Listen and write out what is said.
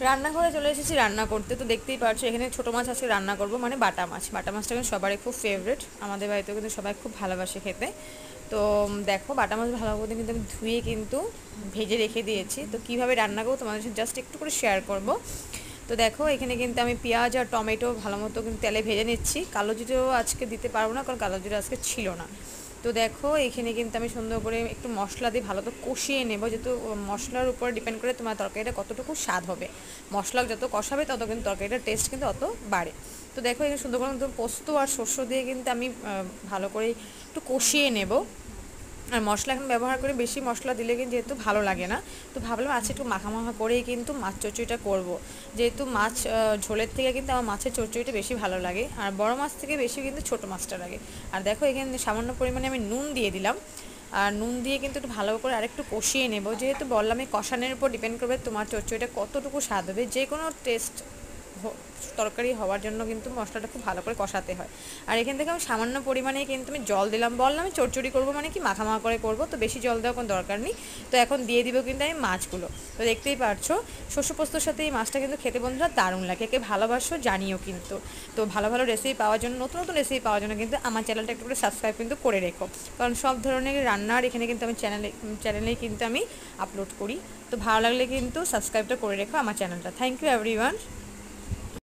রান্নাঘরে চলে এসেছি রান্না করতে। তো দেখতেই পাচ্ছ এখানে ছোটো মাছ আজকে রান্না করব, মানে বাটা মাছ। বাটা মাছটা কিন্তু সবারই খুব ফেভারিট, আমাদের বাড়িতেও কিন্তু সবাই খুব ভালোবাসে খেতে। তো দেখো বাটা মাছ ভালো করে কিন্তু আমি ধুয়ে কিন্তু ভেজে রেখে দিয়েছি। তো কীভাবে রান্না করবো তোমাদের সাথে জাস্ট একটু করে শেয়ার করব। তো দেখো এখানে কিন্তু আমি পেঁয়াজ আর টমেটো ভালো মতো কিন্তু তেলে ভেজে নিচ্ছি। কালো জিরেও আজকে দিতে পারবো না, কারণ কালো জিরে আজকে ছিল না। তো দেখো এখানে কিন্তু আমি সুন্দর করে একটু মশলা দিয়ে ভালো তো কষিয়ে নেব, যেহেতু মশলার উপর ডিপেন্ড করে তোমার তরকারিটা কতটুকু স্বাদ হবে। মশলা যত কষাবে তত কিন্তু তরকারিটার টেস্ট কিন্তু অত বাড়ে। তো দেখো এখানে সুন্দর করে পোস্ত আর শস্য দিয়ে কিন্তু আমি ভালো করে একটু কষিয়ে নেব। আর মশলা এখন ব্যবহার করে, বেশি মশলা দিলে কিন্তু যেহেতু ভালো লাগে না, তো ভাবলাম আজকে একটু মাখা মাখা করেই কিন্তু মাছ চচ্চড়িটা করব। যেহেতু মাছ ঝোলের থেকে কিন্তু আমার মাছের চচ্চড়িটা বেশি ভালো লাগে, আর বড় মাছ থেকে বেশি কিন্তু ছোটো মাছটা লাগে। আর দেখো এখানে সামান্য পরিমাণে আমি নুন দিয়ে দিলাম। আর নুন দিয়ে কিন্তু একটু ভালো করে আরেকটু কষিয়ে নেব, যেহেতু বললাম এই কষানোর উপর ডিপেন্ড করবে তোমার চচ্চড়িটা কতটুকু স্বাদ হবে। যে কোনো টেস্ট তরকারি হওয়ার জন্য কিন্তু মশলাটা খুব ভালো করে কষাতে হয়। আর এখান থেকে আমি সামান্য পরিমাণে কিন্তু আমি জল দিলাম, বললাম আমি চচ্চড়ি করবো মানে কি মাখা মাখা করে করবো, তো বেশি জল দেওয়ার কোনো দরকার নেই। তো এখন দিয়ে দিব কিন্তু আমি মাছগুলো। তো দেখতেই পারছো শস্য পোস্তর সাথে এই মাছটা কিন্তু খেতে বন্ধুরা দারুণ লাগে। কে ভালোবাসো জানিও কিন্তু। তো ভালো ভালো রেসিপি পাওয়ার জন্য, নতুন নতুন রেসিপি পাওয়ার জন্য কিন্তু আমার চ্যানেলটা একটু করে সাবস্ক্রাইব কিন্তু করে রেখো, কারণ সব ধরনের রান্নার এখানে কিন্তু আমি চ্যানেলেই কিন্তু আমি আপলোড করি। তো ভালো লাগলে কিন্তু সাবস্ক্রাইবটা করে রেখো আমার চ্যানেলটা। Thank you everyone.